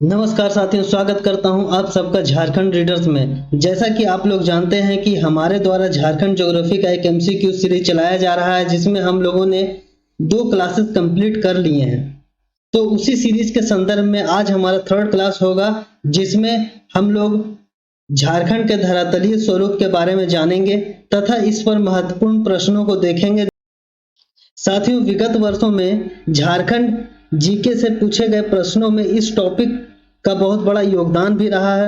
नमस्कार साथियों, स्वागत करता हूं आप सबका झारखंड रीडर्स में। जैसा कि आप लोग जानते हैं कि हमारे द्वारा झारखंड ज्योग्राफी का एक एमसीक्यू सीरीज चलाया जा रहा है, जिसमें हम लोगों ने 2 क्लासेस कंप्लीट कर लिए हैं। तो उसी सीरीज के संदर्भ में आज हमारा 3rd क्लास होगा, जिसमें हम लोग झारखंड के धरातलीय स्वरूप के बारे में जानेंगे तथा इस पर महत्वपूर्ण प्रश्नों को देखेंगे। साथियों, विगत वर्षों में झारखंड जीके से पूछे गए प्रश्नों में इस टॉपिक का बहुत बड़ा योगदान भी रहा है।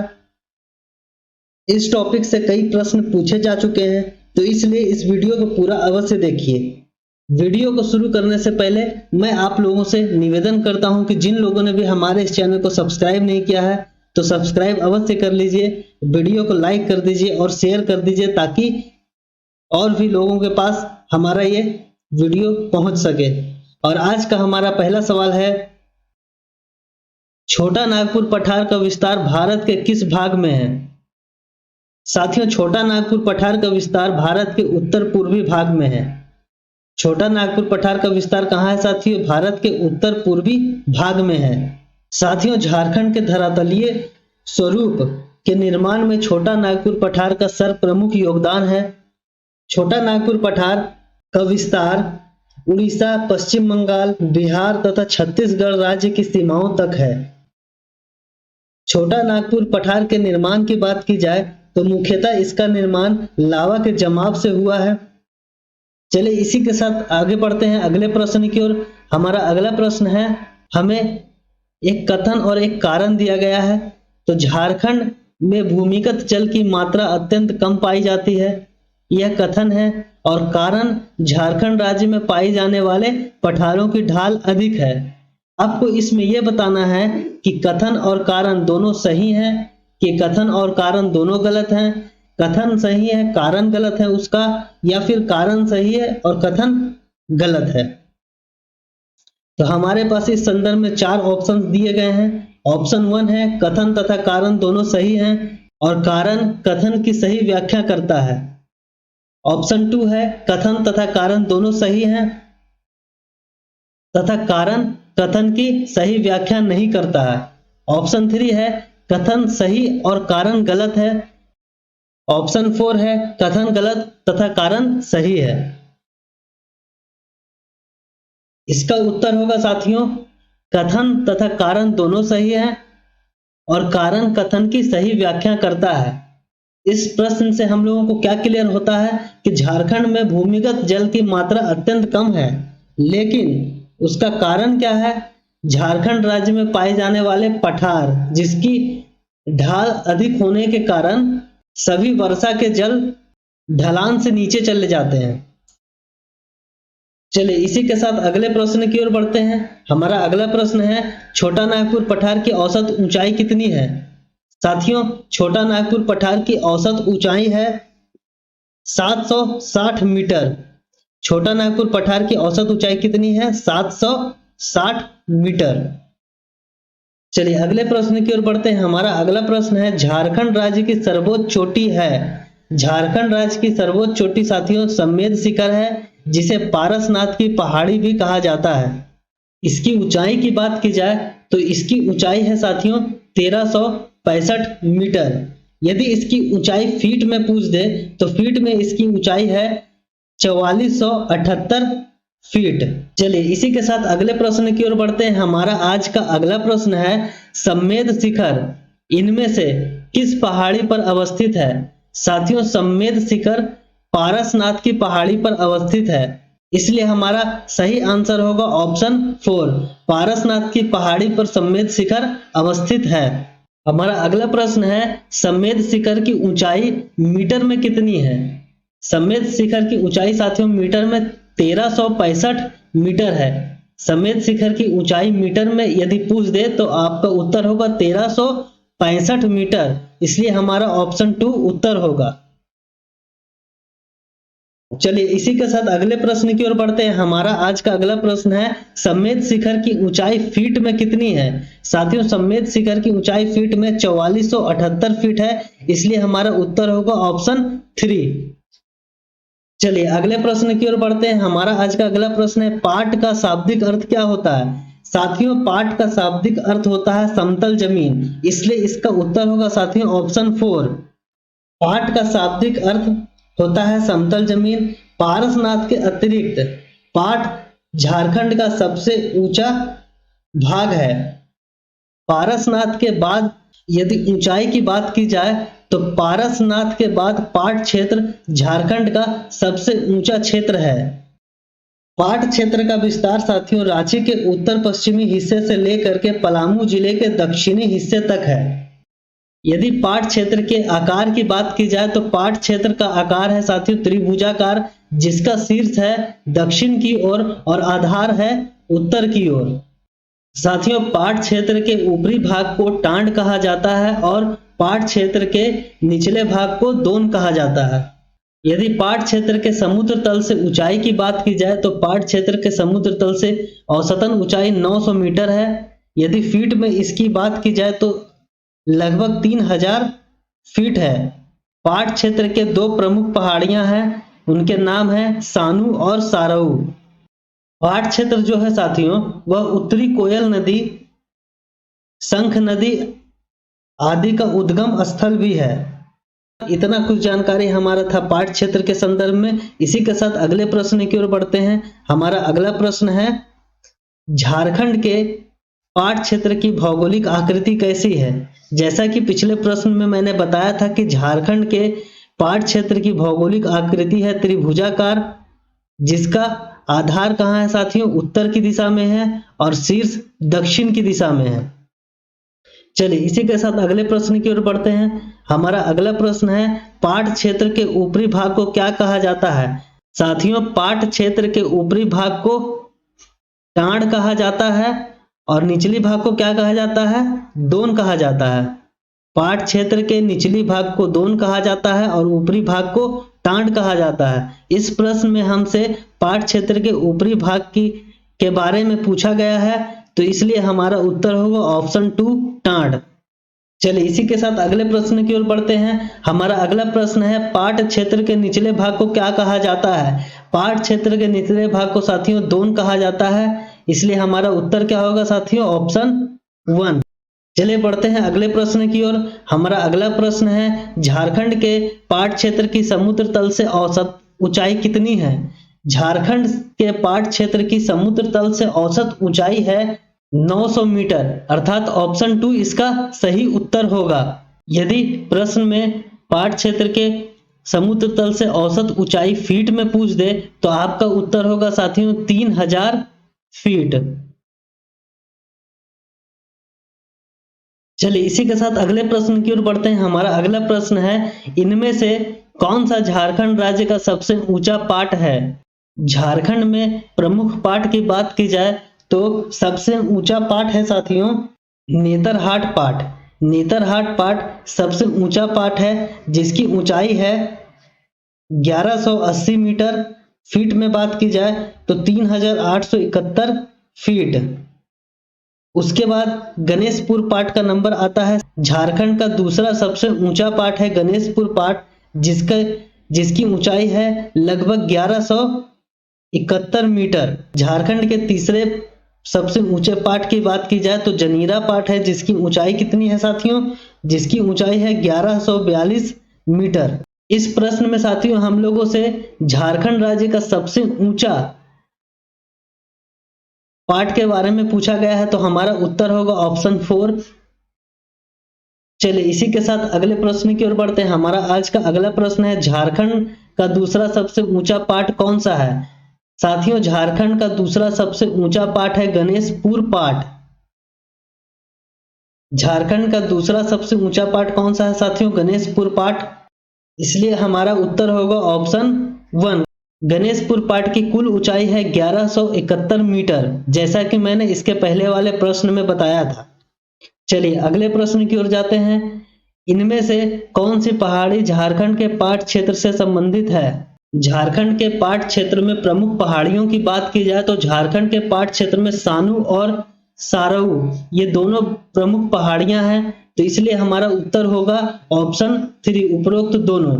इस टॉपिक से कई प्रश्न पूछे जा चुके हैं, तो इसलिए इस वीडियो को पूरा अवश्य देखिए। वीडियो को शुरू करने से पहले मैं आप लोगों से निवेदन करता हूं कि जिन लोगों ने भी हमारे इस चैनल को सब्सक्राइब नहीं किया है तो सब्सक्राइब अवश्य कर लीजिए, वीडियो को लाइक कर दीजिए और शेयर कर दीजिए, ताकि और भी लोगों के पास हमारा ये वीडियो पहुंच सके। और आज का हमारा पहला सवाल है, छोटा नागपुर पठार का विस्तार भारत के किस भाग में है? साथियों, छोटा नागपुर पठार का विस्तार भारत के उत्तर पूर्वी भाग में है। छोटा नागपुर पठार का विस्तार कहाँ है साथियों? भारत के उत्तर पूर्वी भाग में है। साथियों, झारखंड के धरातलीय स्वरूप के निर्माण में छोटा नागपुर पठार का सर्वप्रमुख योगदान है। छोटा नागपुर पठार का विस्तार उड़ीसा, पश्चिम बंगाल, बिहार तथा छत्तीसगढ़ राज्य की सीमाओं तक है। छोटा नागपुर पठार के निर्माण की बात की जाए तो मुख्यतः इसका निर्माण लावा के जमाव से हुआ है। चलिए इसी के साथ आगे बढ़ते हैं अगले प्रश्न की ओर। हमारा अगला प्रश्न है, हमें एक कथन और एक कारण दिया गया है। तो झारखंड में भूमिगत जल की मात्रा अत्यंत कम पाई जाती है, यह कथन है। और कारण, झारखंड राज्य में पाई जाने वाले पठारों की ढाल अधिक है। आपको इसमें यह बताना है कि कथन और कारण दोनों सही हैं कि कथन और कारण दोनों गलत हैं। कथन सही है, कारण गलत है उसका, या फिर कारण सही है और कथन गलत है। तो हमारे पास इस संदर्भ में 4 ऑप्शन दिए गए हैं। ऑप्शन 1 है, कथन तथा कारण दोनों सही हैं और कारण कथन की सही व्याख्या करता है। ऑप्शन 2 है, कथन तथा कारण दोनों सही हैं तथा कारण कथन की सही व्याख्या नहीं करता है। ऑप्शन 3 है, कथन सही और कारण गलत है। ऑप्शन 4 है, कथन गलत तथा कारण सही है। इसका उत्तर होगा साथियों, कथन तथा कारण दोनों सही है और कारण कथन की सही व्याख्या करता है। इस प्रश्न से हम लोगों को क्या क्लियर होता है कि झारखंड में भूमिगत जल की मात्रा अत्यंत कम है, लेकिन उसका कारण क्या है? झारखंड राज्य में पाए जाने वाले पठार, जिसकी ढाल अधिक होने के कारण सभी वर्षा के जल ढलान से नीचे चले जाते हैं। चलिए इसी के साथ अगले प्रश्न की ओर बढ़ते हैं। हमारा अगला प्रश्न है, छोटा नागपुर पठार की औसत ऊंचाई कितनी है? साथियों, छोटा नागपुर पठार की औसत ऊंचाई है 760 मीटर। छोटा नागपुर पठार की औसत ऊंचाई कितनी है? 760 मीटर। चलिए अगले प्रश्न की ओर बढ़ते हैं। हमारा अगला प्रश्न है, झारखंड राज्य की सर्वोच्च चोटी है। झारखंड राज्य की सर्वोच्च चोटी साथियों समेत शिखर है, जिसे पारसनाथ की पहाड़ी भी कहा जाता है। इसकी ऊंचाई की बात की जाए तो इसकी ऊंचाई है साथियों 1365 मीटर। यदि इसकी ऊंचाई फीट में पूछ दे तो फीट में इसकी ऊंचाई है 4478 फीट। चलिए इसी के साथ अगले प्रश्न की ओर बढ़ते हैं। हमारा आज का अगला प्रश्न है, सम्मेद शिखर इनमें से किस पहाड़ी पर अवस्थित है? साथियों, सम्मेद शिखर पारसनाथ की पहाड़ी पर अवस्थित है, इसलिए हमारा सही आंसर होगा ऑप्शन 4, पारसनाथ की पहाड़ी पर सम्मेद शिखर अवस्थित है। हमारा अगला प्रश्न है, सम्मेद शिखर की ऊंचाई मीटर में कितनी है? सम्मेद शिखर की ऊंचाई साथियों मीटर में 1365 मीटर है। सम्मेद शिखर की ऊंचाई मीटर में यदि पूछ दे तो आपका उत्तर होगा 1365 मीटर, इसलिए हमारा ऑप्शन 2 उत्तर होगा। चलिए इसी के साथ अगले प्रश्न की ओर बढ़ते हैं। हमारा आज का अगला प्रश्न है, सम्मेद शिखर की ऊंचाई फीट में कितनी है? साथियों, सम्मेद शिखर की ऊंचाई फीट में 4478 फीट है, इसलिए हमारा उत्तर होगा ऑप्शन 3। चलिए अगले प्रश्न की ओर बढ़ते हैं। हमारा आज का अगला प्रश्न है, पाट का शाब्दिक अर्थ क्या होता है? साथियों पाट का शाब्दिक अर्थ होता है समतल जमीन, इसलिए इसका उत्तर होगा साथियों ऑप्शन 4। पाट का शाब्दिक अर्थ होता है समतल जमीन। पारसनाथ के अतिरिक्त पाट झारखंड का सबसे ऊंचा भाग है। पारसनाथ के बाद यदि ऊंचाई की बात की जाए तो पारसनाथ के बाद पाट क्षेत्र झारखंड का सबसे ऊंचा क्षेत्र है। पाट क्षेत्र का विस्तार साथियों रांची के उत्तर पश्चिमी हिस्से से लेकर के पलामू जिले के दक्षिणी हिस्से तक है। यदि पाट क्षेत्र के आकार की बात की जाए तो पाट क्षेत्र का आकार है साथियों त्रिभुजाकार, जिसका शीर्ष है दक्षिण की ओर और आधार है उत्तर की ओर। साथियों पाट क्षेत्र के ऊपरी भाग को टांड कहा जाता है और पाट क्षेत्र के निचले भाग को दोन कहा जाता है। यदि पाट क्षेत्र के समुद्र तल से ऊंचाई की बात की जाए तो पाट क्षेत्र के समुद्र तल से औसतन ऊंचाई 900 मीटर है। यदि फीट में इसकी बात की जाए तो लगभग 3000 फीट है। पाट क्षेत्र के दो प्रमुख पहाड़ियां हैं, उनके नाम है सानू और सारऊ। पाट क्षेत्र जो है साथियों वह उत्तरी कोयल नदी, शंख नदी आदि का उद्गम स्थल भी है। इतना कुछ जानकारी हमारा था पाट क्षेत्र के संदर्भ में। इसी के साथ अगले प्रश्न की ओर बढ़ते हैं। हमारा अगला प्रश्न है झारखंड के पाट क्षेत्र की भौगोलिक आकृति कैसी है। जैसा कि पिछले प्रश्न में मैंने बताया था कि झारखंड के पाट क्षेत्र की भौगोलिक आकृति है त्रिभुजाकार, जिसका आधार कहाँ है साथियों उत्तर की दिशा में है और शीर्ष दक्षिण की दिशा में है। चलिए इसी के साथ अगले प्रश्न की ओर बढ़ते हैं। हमारा अगला प्रश्न है पाट क्षेत्र के ऊपरी भाग को क्या कहा जाता है। साथियों पाट क्षेत्र के ऊपरी भाग को टांड कहा जाता है और निचली भाग को क्या कहा जाता है, दोन कहा जाता है। पाट क्षेत्र के निचली भाग को दोन कहा जाता है और ऊपरी भाग को टांड कहा जाता है। इस प्रश्न में हमसे पाट क्षेत्र के ऊपरी भाग के बारे में पूछा गया है, तो इसलिए हमारा उत्तर होगा ऑप्शन 2 टांड। चलिए इसी के साथ अगले प्रश्न की ओर बढ़ते हैं। हमारा अगला प्रश्न है पाट क्षेत्र के निचले भाग को क्या कहा जाता है। पाट क्षेत्र के निचले भाग को साथियों दोन कहा जाता है, इसलिए हमारा उत्तर क्या होगा साथियों ऑप्शन 1। चलिए बढ़ते हैं अगले प्रश्न की ओर। हमारा अगला प्रश्न है झारखंड के पाट क्षेत्र की समुद्र तल से औसत ऊंचाई कितनी है। झारखंड के पाट क्षेत्र की समुद्र तल से औसत ऊंचाई है 900 मीटर, अर्थात ऑप्शन 2 इसका सही उत्तर होगा। यदि प्रश्न में पाट क्षेत्र के समुद्र तल से औसत ऊंचाई फीट में पूछ दे तो आपका उत्तर होगा साथियों 3000 फीट। चलिए इसी के साथ अगले प्रश्न की ओर बढ़ते हैं। हमारा अगला प्रश्न है इनमें से कौन सा झारखंड राज्य का सबसे ऊंचा पाट है। झारखंड में प्रमुख पाट की बात की जाए तो सबसे ऊंचा पाट है साथियों नेतरहाट पाट। नेतरहाट पाट सबसे ऊंचा पाट है, जिसकी ऊंचाई है 1180 मीटर। फीट में बात की जाए तो 3871 फीट। उसके बाद गणेशपुर पाट का नंबर आता है। झारखंड का दूसरा सबसे ऊंचा पाट है गणेशपुर पाट, जिसकी ऊंचाई है लगभग 1171 मीटर। झारखंड के तीसरे सबसे ऊंचे पाट की बात की जाए तो जनीरा पाट है, जिसकी ऊंचाई कितनी है साथियों, जिसकी ऊंचाई है 1142 मीटर। इस प्रश्न में साथियों हम लोगों से झारखंड राज्य का सबसे ऊंचा पाट के बारे में पूछा गया है, तो हमारा उत्तर होगा ऑप्शन 4। चलिए इसी के साथ अगले प्रश्न की ओर बढ़ते हैं। हमारा आज का अगला प्रश्न है झारखंड का दूसरा सबसे ऊंचा पाट कौन सा है। साथियों झारखंड का दूसरा सबसे ऊंचा पाट है गणेशपुर पाट। झारखंड का दूसरा सबसे ऊंचा पाट कौन सा है साथियों, गणेशपुर पाट। इसलिए हमारा उत्तर होगा ऑप्शन 1। गणेशपुर पाट की कुल ऊंचाई है 1171 मीटर, जैसा कि मैंने इसके पहले वाले प्रश्न में बताया था। चलिए अगले प्रश्न की ओर जाते हैं। इनमें से कौन सी पहाड़ी झारखंड के पाट क्षेत्र से संबंधित है। झारखंड के पाट क्षेत्र में प्रमुख पहाड़ियों की बात की जाए तो झारखंड के पाट क्षेत्र में सानू और सारऊ ये दोनों प्रमुख पहाड़ियां हैं, तो इसलिए हमारा उत्तर होगा ऑप्शन 3 उपरोक्त दोनों।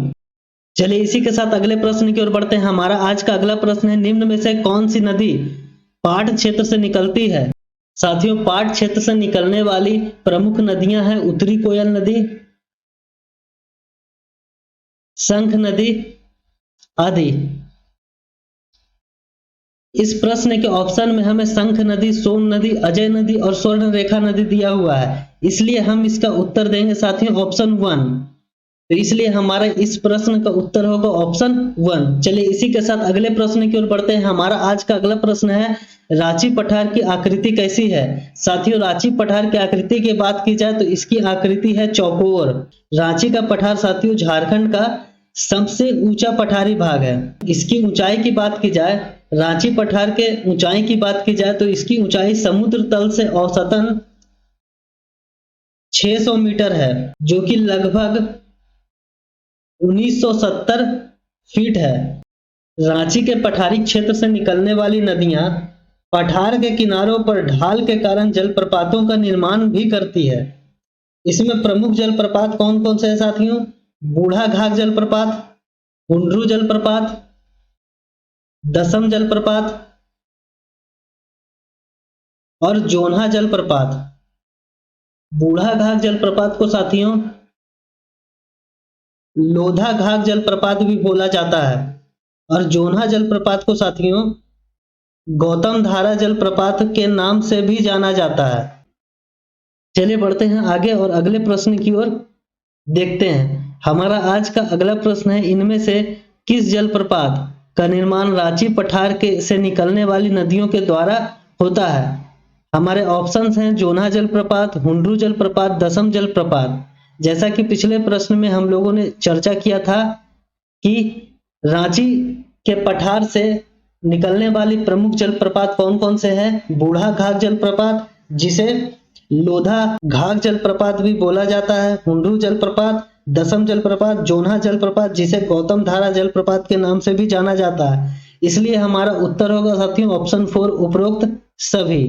चलिए इसी के साथ अगले प्रश्न की ओर बढ़ते हैं। हमारा आज का अगला प्रश्न है निम्न में से कौन सी नदी पाट क्षेत्र से निकलती है। साथियों, पाट क्षेत्र से निकलने वाली प्रमुख नदियां हैं उत्तरी कोयल नदी, शंख नदी आदि। इस प्रश्न के ऑप्शन में हमें शंख नदी, सोन नदी, अजय नदी और स्वर्ण रेखा नदी दिया हुआ है, इसलिए हम इसका उत्तर देंगे साथियों ऑप्शन 1। तो इसलिए हमारा इस प्रश्न का उत्तर होगा ऑप्शन 1। चलिए इसी के साथ अगले प्रश्न की ओर बढ़ते हैं। हमारा आज का अगला प्रश्न है, रांची पठार की आकृति कैसी है? साथियों, रांची पठार की आकृति की बात की जाए तो इसकी आकृति है चौकोर। रांची का पठार साथियों झारखंड का सबसे ऊंचा पठारी भाग है। इसकी ऊंचाई की बात की जाए, रांची पठार के ऊंचाई की बात की जाए तो इसकी ऊंचाई समुद्र तल से औसतन 600 मीटर है, जो कि लगभग 1970 फीट है। रांची के पठारी क्षेत्र से निकलने वाली नदियां पठार के किनारों पर ढाल के कारण जलप्रपातों का निर्माण भी करती है। इसमें प्रमुख जलप्रपात कौन कौन से हैं साथियों? बूढ़ा घाघ जलप्रपात, हुंडरू जलप्रपात, दसम जलप्रपात और जोन्हा जलप्रपात। बूढ़ा घाघ जलप्रपात को साथियों लोधा घाघ जलप्रपात भी बोला जाता है और जोन्हा जलप्रपात को साथियों गौतम धारा जलप्रपात के नाम से भी जाना जाता है। चलिए बढ़ते हैं आगे और अगले प्रश्न की ओर देखते हैं। हमारा आज का अगला प्रश्न है, इनमें से किस जलप्रपात का निर्माण रांची पठार के से निकलने वाली नदियों के द्वारा होता है? हमारे ऑप्शंस हैं जोन्हा जलप्रपात, हुंडरू जलप्रपात, दसम जलप्रपात। जैसा कि पिछले प्रश्न में हम लोगों ने चर्चा किया था कि रांची के पठार से निकलने वाली प्रमुख जलप्रपात कौन कौन से हैं? बूढ़ा घाघ जलप्रपात, जिसे लोधा घाघ जलप्रपात भी बोला जाता है, हुंडरू जलप्रपात, दसम जलप्रपात, जोन्हा जलप्रपात, जिसे गौतम धारा जलप्रपात के नाम से भी जाना जाता है। इसलिए हमारा उत्तर होगा साथियों ऑप्शन 4 उपरोक्त सभी।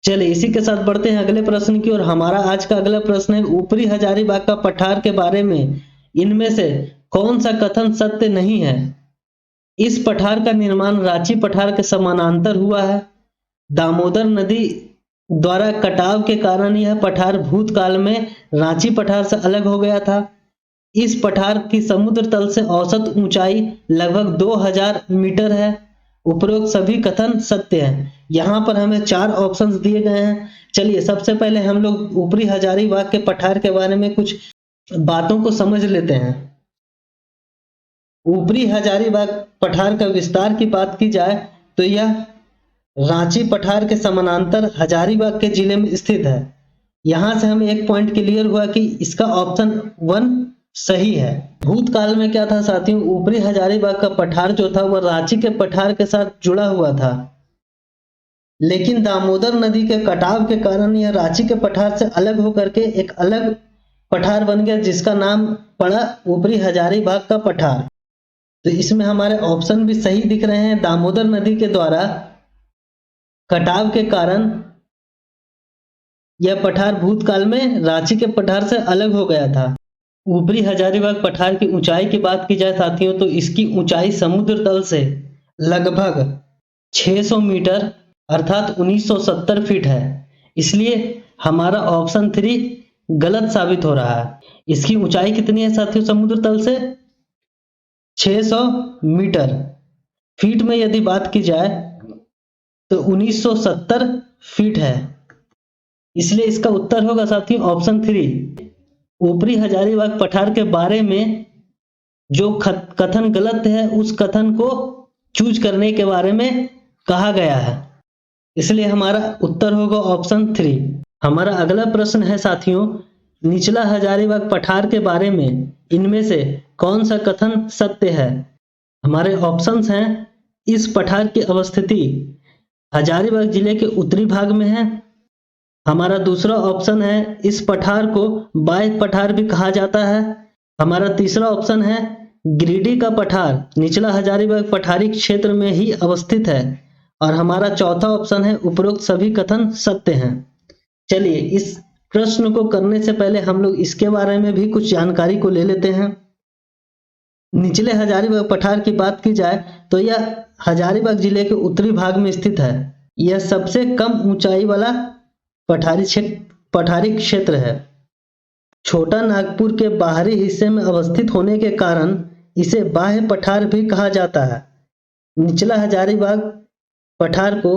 चलिए इसी के साथ बढ़ते हैं अगले प्रश्न की ओर। हमारा आज का अगला प्रश्न है, ऊपरी हजारीबाग का पठार के बारे में इनमें से कौन सा कथन सत्य नहीं है? इस पठार का निर्माण रांची पठार के समानांतर हुआ है। दामोदर नदी द्वारा कटाव के कारण यह पठार भूतकाल में रांची पठार से अलग हो गया था। इस पठार की समुद्र तल से औसत ऊंचाई लगभग 2000 मीटर है। उपरोक्त सभी कथन सत्य हैं। यहाँ पर हमें 4 ऑप्शंस दिए गए हैं। चलिए सबसे पहले हम लोग ऊपरी हजारीबाग के पठार के बारे में कुछ बातों को समझ लेते हैं। ऊपरी हजारीबाग पठार का विस्तार की बात की जाए तो यह रांची पठार के समानांतर हजारीबाग के जिले में स्थित है। यहां से हमें एक पॉइंट क्लियर हुआ कि इसका ऑप्शन 1 सही है। भूतकाल में क्या था साथियों, ऊपरी हजारीबाग का पठार जो था वह रांची के पठार के साथ जुड़ा हुआ था, लेकिन दामोदर नदी के कटाव के कारण यह रांची के पठार से अलग होकर के एक अलग पठार बन गया, जिसका नाम पड़ा ऊपरी हजारीबाग का पठार। तो इसमें हमारे ऑप्शन भी सही दिख रहे हैं। दामोदर नदी के द्वारा कटाव के कारण यह पठार भूतकाल में रांची के पठार से अलग हो गया था। ऊपरी हजारीबाग पठार की ऊंचाई की बात की जाए साथियों तो इसकी ऊंचाई समुद्र तल से लगभग 600 मीटर अर्थात 1970 फीट है। इसलिए हमारा ऑप्शन 3 गलत साबित हो रहा है। इसकी ऊंचाई कितनी है साथियों समुद्र तल से? 600 मीटर। फीट में यदि बात की जाए तो 1970 फीट है। इसलिए इसका उत्तर होगा साथियों ऑप्शन 3। ऊपरी हजारीबाग पठार के बारे में जो कथन गलत है उस कथन को चूज करने के बारे में कहा गया है। इसलिए हमारा उत्तर होगा ऑप्शन 3। हमारा अगला प्रश्न है साथियों, निचला हजारीबाग पठार के बारे में इनमें से कौन सा कथन सत्य है? हमारे ऑप्शंस हैं, इस पठार की अवस्थिति हजारीबाग जिले के उत्तरी भाग में है। हमारा दूसरा ऑप्शन है, इस पठार को बाह्य पठार भी कहा जाता है। हमारा तीसरा ऑप्शन है, गिरिडीह का पठार निचला हजारीबाग पठारी क्षेत्र में ही अवस्थित है। और हमारा चौथा ऑप्शन है, उपरोक्त सभी कथन सत्य हैं। चलिए इस प्रश्न को करने से पहले हम लोग इसके बारे में भी कुछ जानकारी को ले लेते हैं। निचले हजारीबाग पठार की बात की जाए तो यह हजारीबाग जिले के उत्तरी भाग में स्थित है। यह सबसे कम ऊंचाई वाला पठारी क्षेत्र है। छोटा नागपुर के बाहरी हिस्से में अवस्थित होने के कारण इसे बाह्य पठार भी कहा जाता है। निचला हजारीबाग पठार को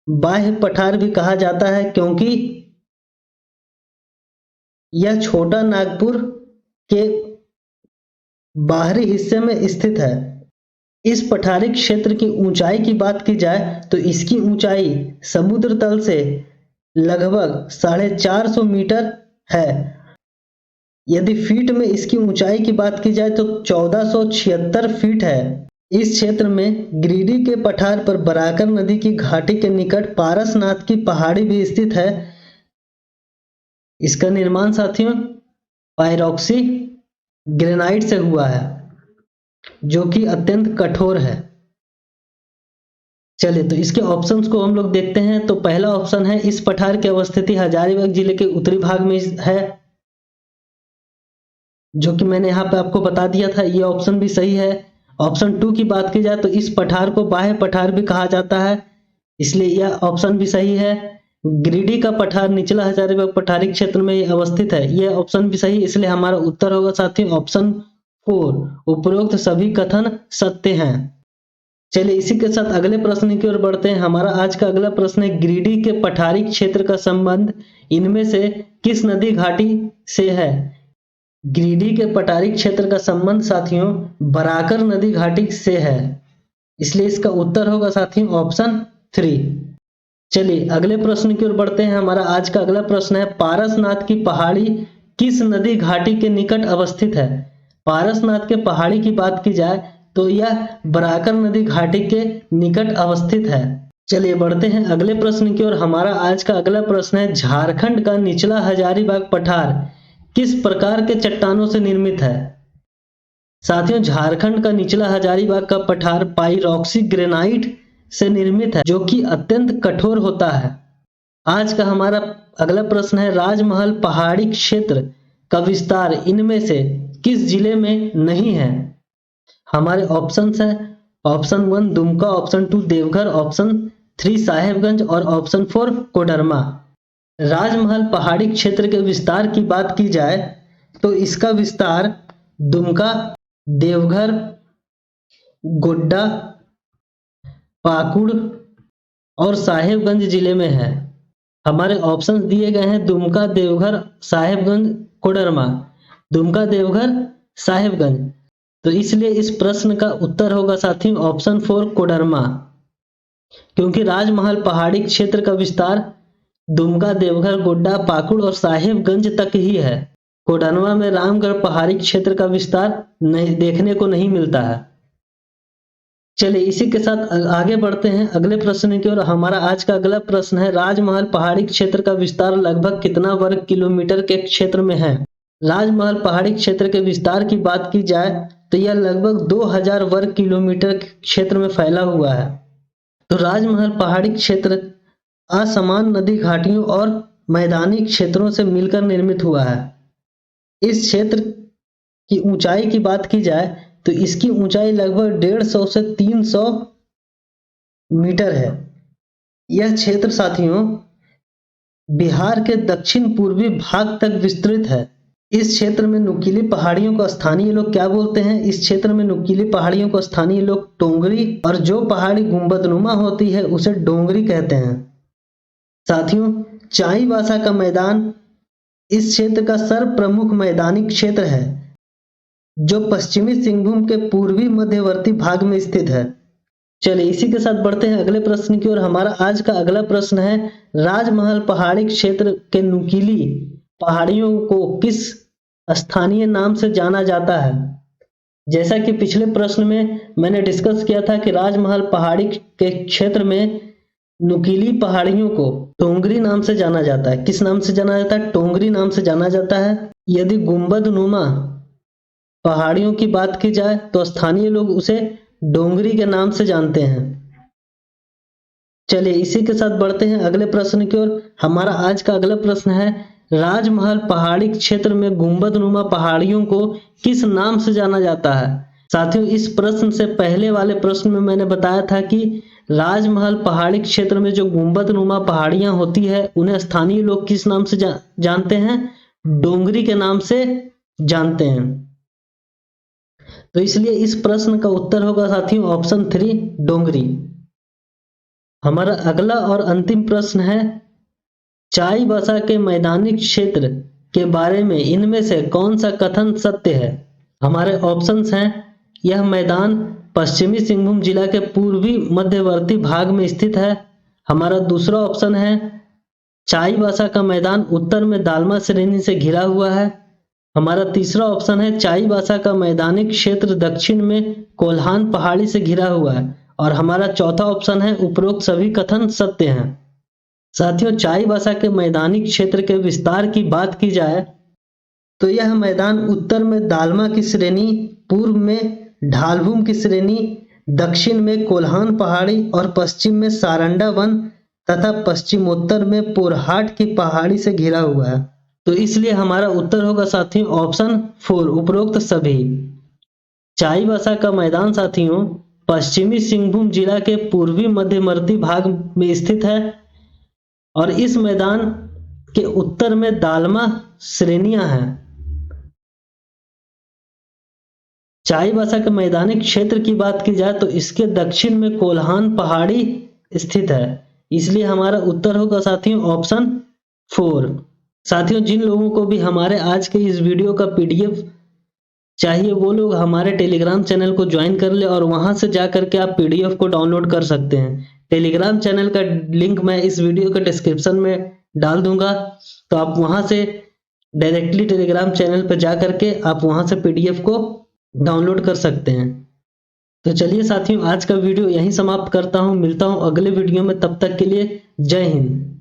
बाह्य पठार भी कहा जाता है क्योंकि यह छोटा नागपुर के बाहरी हिस्से में स्थित है। इस पठारी क्षेत्र की ऊंचाई की बात की जाए तो इसकी ऊंचाई समुद्र तल से लगभग 450 मीटर है। यदि फीट में इसकी ऊंचाई की बात की जाए तो 1476 फीट है। इस क्षेत्र में गिरिडीह के पठार पर बराकर नदी की घाटी के निकट पारसनाथ की पहाड़ी भी स्थित है। इसका निर्माण साथियों पायरोक्सी ग्रेनाइट से हुआ है जो कि अत्यंत कठोर है। चलिए तो इसके ऑप्शंस को हम लोग देखते हैं। तो पहला ऑप्शन है इस पठार की अवस्थिति हजारीबाग जिले के उत्तरी भाग में है, जो कि मैंने यहाँ पे आपको बता दिया था। ये ऑप्शन भी सही है। ऑप्शन 2 की बात की जाए तो इस पठार को बाह्य पठार भी कहा जाता है, इसलिए यह ऑप्शन भी सही है। गिरिडीह का पठार निचला हजारीबाग पठारी क्षेत्र में अवस्थित है, यह ऑप्शन भी सही, इसलिए हमारा उत्तर होगा साथियों ऑप्शन 4। उपरोक्त सभी कथन सत्य हैं। चलिए इसी के साथ अगले प्रश्न की ओर बढ़ते हैं। हमारा आज का अगला प्रश्न है गिरिडीह के पठारी क्षेत्र का संबंध इनमें से किस नदी घाटी से है। गिरिडीह के पठारी क्षेत्र का संबंध साथियों बराकर नदी घाटी से है, इसलिए इसका उत्तर होगा साथियों ऑप्शन 3। चलिए अगले प्रश्न की ओर बढ़ते हैं। हमारा आज का अगला प्रश्न है पारसनाथ की पहाड़ी किस नदी घाटी के निकट अवस्थित है। पारसनाथ के पहाड़ी की बात की जाए तो यह बराकर नदी घाटी के निकट अवस्थित है। चलिए बढ़ते हैं अगले प्रश्न की ओर। हमारा आज का अगला प्रश्न है झारखंड का निचला हजारीबाग पठार किस प्रकार के चट्टानों से निर्मित है। साथियों झारखंड का निचला हजारीबाग का पठार पाइरोक्सी ग्रेनाइट से निर्मित है, जो कि अत्यंत कठोर होता है। आज का हमारा अगला प्रश्न है राजमहल पहाड़ी क्षेत्र का विस्तार इनमें से किस जिले में नहीं है। हमारे ऑप्शंस है option 1 Dumka, option 2 Deoghar, option 3 Sahebganj और ऑप्शन 4 कोडरमा। राजमहल पहाड़ी क्षेत्र के विस्तार की बात की जाए तो इसका विस्तार दुमका, देवघर, गोड्डा, पाकुड़ और साहेबगंज जिले में है। हमारे ऑप्शंस दिए गए हैं दुमका, देवघर, साहेबगंज, कोडरमा। दुमका, देवघर, साहेबगंज, तो इसलिए इस प्रश्न का उत्तर होगा साथियों ऑप्शन 4 कोडरमा, क्योंकि राजमहल पहाड़ी क्षेत्र का विस्तार दुमका, देवघर, गोड्डा, पाकुड़ और साहेबगंज तक ही है। कोडरमा में रामगढ़ पहाड़ी क्षेत्र का विस्तार नहीं देखने को नहीं मिलता है। चलिए इसी के साथ आगे बढ़ते हैं अगले प्रश्न की ओर। हमारा आज का अगला प्रश्न है राजमहल पहाड़ी क्षेत्र का विस्तार लगभग कितना वर्ग किलोमीटर के क्षेत्र में है। राजमहल पहाड़ी क्षेत्र के विस्तार की बात की जाए तो यह लगभग 2000 वर्ग किलोमीटर के क्षेत्र में फैला हुआ है। तो राजमहल पहाड़ी क्षेत्र असमान नदी घाटियों और मैदानी क्षेत्रों से मिलकर निर्मित हुआ है। इस क्षेत्र की ऊंचाई की बात की जाए तो इसकी ऊंचाई लगभग 150 से 300 मीटर है। यह क्षेत्र साथियों बिहार के दक्षिण पूर्वी भाग तक विस्तृत है। इस क्षेत्र में नुकीली पहाड़ियों को स्थानीय लोग क्या बोलते हैं। इस क्षेत्र में नुकीली पहाड़ियों को स्थानीय लोग टोंगरी और जो पहाड़ी गुंबदनुमा होती है उसे डोंगरी कहते हैं। साथियों चाईबासा का मैदान इस क्षेत्र का सर्व प्रमुख मैदानी क्षेत्र है, जो पश्चिमी सिंहभूम के पूर्वी मध्यवर्ती भाग में स्थित है। चलिए इसी के साथ बढ़ते हैं अगले प्रश्न की ओर। हमारा आज का अगला प्रश्न है राजमहल पहाड़ी क्षेत्र के नुकीली पहाड़ियों को किस स्थानीय नाम से जाना जाता है। जैसा कि पिछले प्रश्न में मैंने डिस्कस किया था कि राजमहल पहाड़ी के क्षेत्र में नुकीली पहाड़ियों को टोंगरी नाम से जाना जाता है। किस नाम से जाना जाता है, टोंगरी नाम से जाना जाता है। यदि गुंबदनुमा पहाड़ियों की बात की जाए तो स्थानीय लोग उसे डोंगरी के नाम से जानते हैं। चलिए इसी के साथ बढ़ते हैं अगले प्रश्न की ओर। हमारा आज का अगला प्रश्न है राजमहल पहाड़ी क्षेत्र में गुंबदनुमा पहाड़ियों को किस नाम से जाना जाता है। साथियों इस प्रश्न से पहले वाले प्रश्न में मैंने बताया था कि राजमहल पहाड़ी क्षेत्र में जो गुंबद नुमा पहाड़ियां होती है उन्हें स्थानीय लोग किस नाम से जानते हैं? डोंगरी के नाम से जानते हैं। तो इसलिए इस प्रश्न का उत्तर होगा साथियों ऑप्शन 3 डोंगरी। हमारा अगला और अंतिम प्रश्न है, चाईबासा के मैदानी क्षेत्र के बारे में इनमें से कौन सा कथन सत्य है? हमारे ऑप्शंस हैं, यह मैदान पश्चिमी सिंहभूम जिला के पूर्वी मध्यवर्ती भाग में स्थित है। हमारा दूसरा ऑप्शन है, चाईबासा का मैदान उत्तर में दालमा श्रेणी से घिरा हुआ है। हमारा तीसरा ऑप्शन है, चाईबासा का मैदानी क्षेत्र दक्षिण में कोल्हान पहाड़ी से घिरा हुआ है। और हमारा चौथा ऑप्शन है, उपरोक्त सभी कथन सत्य हैं। साथियों, चाईबासा के मैदानी क्षेत्र के विस्तार की बात की जाए तो यह मैदान उत्तर में दालमा की श्रेणी, पूर्व में ढालभूम की श्रेणी, दक्षिण में कोल्हान पहाड़ी और पश्चिम में सारंडा वन तथा पश्चिमोत्तर में पोरहाट की पहाड़ी से घिरा हुआ है। तो इसलिए हमारा उत्तर होगा साथियों ऑप्शन 4 उपरोक्त सभी। चाईबासा का मैदान साथियों पश्चिमी सिंहभूम जिला के पूर्वी मध्यवर्ती भाग में स्थित है और इस मैदान के उत्तर में दालमा श्रेणियां हैं। चाईबासा के मैदानी क्षेत्र की बात की जाए तो इसके दक्षिण में कोल्हान पहाड़ी स्थित है। इसलिए हमारा उत्तर होगा साथियों ऑप्शन 4। साथियों, जिन लोगों को भी हमारे आज के इस वीडियो का पीडीएफ चाहिए वो लोग हमारे टेलीग्राम चैनल को ज्वाइन कर ले और वहां से जा करके आप पीडीएफ को डाउनलोड कर सकते हैं। टेलीग्राम चैनल का लिंक मैं इस वीडियो के डिस्क्रिप्शन में डाल दूंगा, तो आप वहां से डायरेक्टली टेलीग्राम चैनल पर जा करके आप वहां से पीडीएफ को डाउनलोड कर सकते हैं। तो चलिए साथियों, आज का वीडियो यहीं समाप्त करता हूं। मिलता हूं अगले वीडियो में, तब तक के लिए जय हिंद।